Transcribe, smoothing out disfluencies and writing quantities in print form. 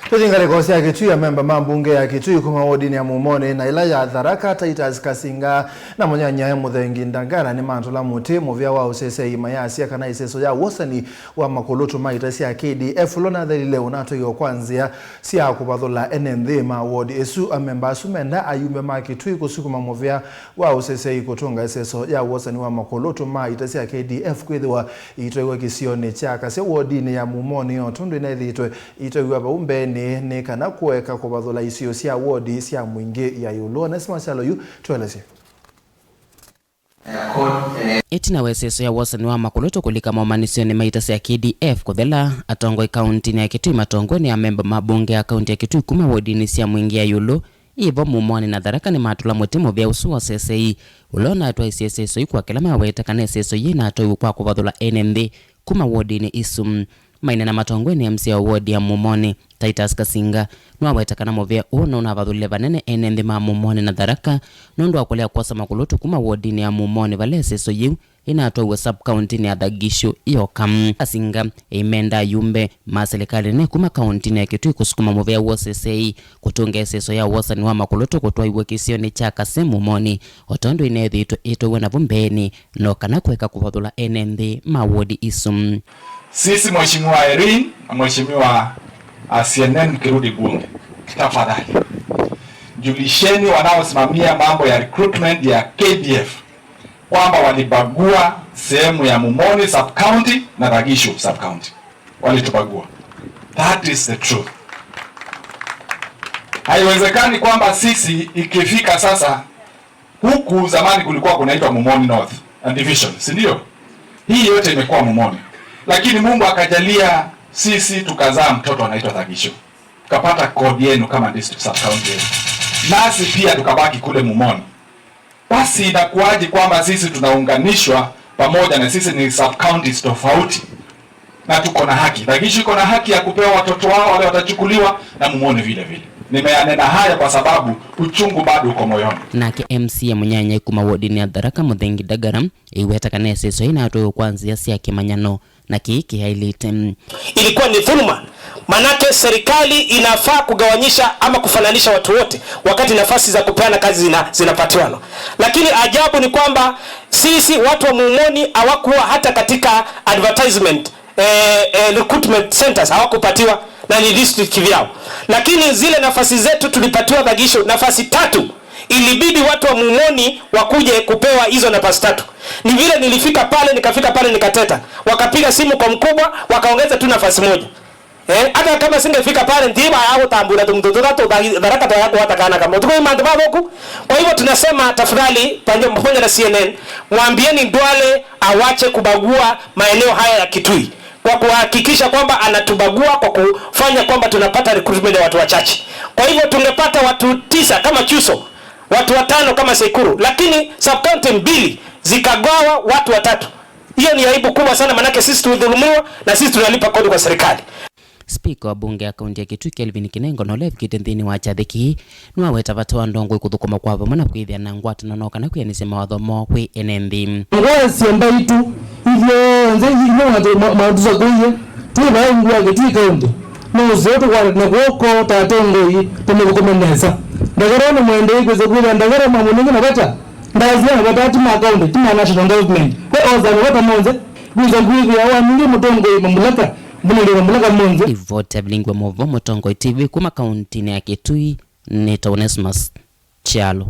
Tutingale kosi ya Kitui ya memba mambunge ya Kitui kuma wodini ya Mumoni na ila ya Tharaka Titus Kasinga na Munyanyae Muthengi Ndagara ni mantula muti muvia wa usese imayasi ya kana iseso ya Wosani wa Makulutu maitasi ya KDF lona dhalile unato yo kwanzia siya kubathula Enenthi ma wodi esu amemba sumenda ayumbe ma Kitui kusukuma muvia wa usese kutunga iseso ya Wosani wa Makulutu maitasi ya KDF kwithiwa itwaiw'aa kisioni cha Katse wodini ya Mumoni otondu inatwaiw'aa mbeeni ni kana kuweka kubathula isio sia wodi sia mwingi ya yulo na simachalo yu tueleze Etina weseso ya Wosani wa Makulutu kulika maumanisio ni maitasi ya KDF kuthela atongoi kauntini ya Kitui matongoni ya memba mabunge ya kaunti ya Kitui kuma wodini sia mwingi ya yulo ivo Mumoni na Tharaka ni matula mutimo vya usu wa sesei ulona atwa iseso ikuwa kilama weta kana iseso yina atoi kwa kubathula Enenthi kuma wodini isum maina na matongweni ya msia wodi ya Mumoni Titus Kasinga nwa weta kana muvia una unabathulile vanene Enenthi ma Mumoni na Tharaka nundu wakulea kwasa Makulutu kuma wodini ya Mumoni vale seso yiu inatwaiw'aa sub-kauntini ya Thagishu iyokam Kasinga imenda ayumbe ma serikali ne kuma kauntini ya Kitui kusukuma muvia wosesei kutunga iseso ya Wosani wa Makulutu kutwaiw'aa kisioni cha Katse Mumoni otondu Enenthi itwaiw'aa na mbeeni no kana kuweka kubathula Enenthi ma wodi isum. Sisi Mheshimiwa Irene na Mheshimiwa CNN kirudi bunge, tafadhali julisheni wanaosimamia mambo ya recruitment ya KDF kwamba walibagua sehemu ya Mumoni sub-county na Thagishu sub-county. Walitubagua. That is the truth. Haiwezekani kwamba sisi ikifika sasa, huku zamani kulikuwa kunaitwa Mumoni North and Division, si ndio? Hii yote imekuwa Mumoni. Lakini Mungu akajalia sisi tukazaa mtoto anaitwa Thagishu. Tukapata kodi yenu kama district sub-county. Nasi pia tukabaki kule Mumoni. Basi inakuwaje kwamba sisi tunaunganishwa pamoja na sisi ni sub-counties tofauti na tuko na haki? Thagishu iko na haki ya kupewa watoto wao wale watachukuliwa na Mumoni vile vile. Nimeyanena haya kwa sababu uchungu bado uko moyoni. Nake MC ya Munyanyae kuma wodini ya Tharaka Muthengi Ndagara iweta kana iseso ina atoi kwanzia sia kimanyano na kiki highlight ilikuwa ni dhuluma. Manake serikali inafaa kugawanyisha ama kufananisha watu wote wakati nafasi za kupeana kazi zinapatiwana. Lakini ajabu ni kwamba sisi watu wa Mumoni hawakuwa hata katika advertisement recruitment centers hawakupatiwa na ni district vyao. Lakini zile nafasi zetu tulipatiwa Thagishu nafasi 3. Ilibidi watu wa Mumoni wakuje kupewa hizo nafasi 3. Ni vile nikafika pale nikateta. Wakapiga simu kwa mkubwa wakaongeza tu nafasi 1. Hata kama singefika pale ndiba au tambula tumtutura to Tharaka to yako watakana kama tuko imandaba huku. Kwa hivyo tunasema tafadhali pamoja na CNN mwambieni Ndwale awache kubagua maeneo haya ya Kitui kwa kuhakikisha kwamba anatubagua kwa kufanya kwamba tunapata recruitment ya watu wachache. Kwa hivyo tungepata watu 9 kama Chuso, watu 5 kama Sekuru, lakini sub-county 2 zikagawa watu 3. Hiyo ni aibu kubwa sana, manake sisi tudhulumiwa na sisi tunalipa kodi kwa serikali. Speaker wa bunge ya kaunti ya Kitui Kelvin Kinengo no lev kitenthini wa chathiki nwa weta batwa ndongo kuthukuma kwa vamwe na kwithia na ngwati nonoka na kuyanisema wathomo kwi Enenthi ngwasi ambaitu hivyo nze hivyo matuza kuye tuba ngwa Kitui kaunti no zoto kwa na goko tatongo yi tumekukomeneza Ndagara no mwende kweze kuya Ndagara mamuningi na bata ndazia na bata tima kaunti tima national government kwa oza bata monze kuza kuya wa mingi mutongo mamlaka Ivote bilingwa movo Motongo TV kuma kauntini ya Kitui ni Onesmus Chalo.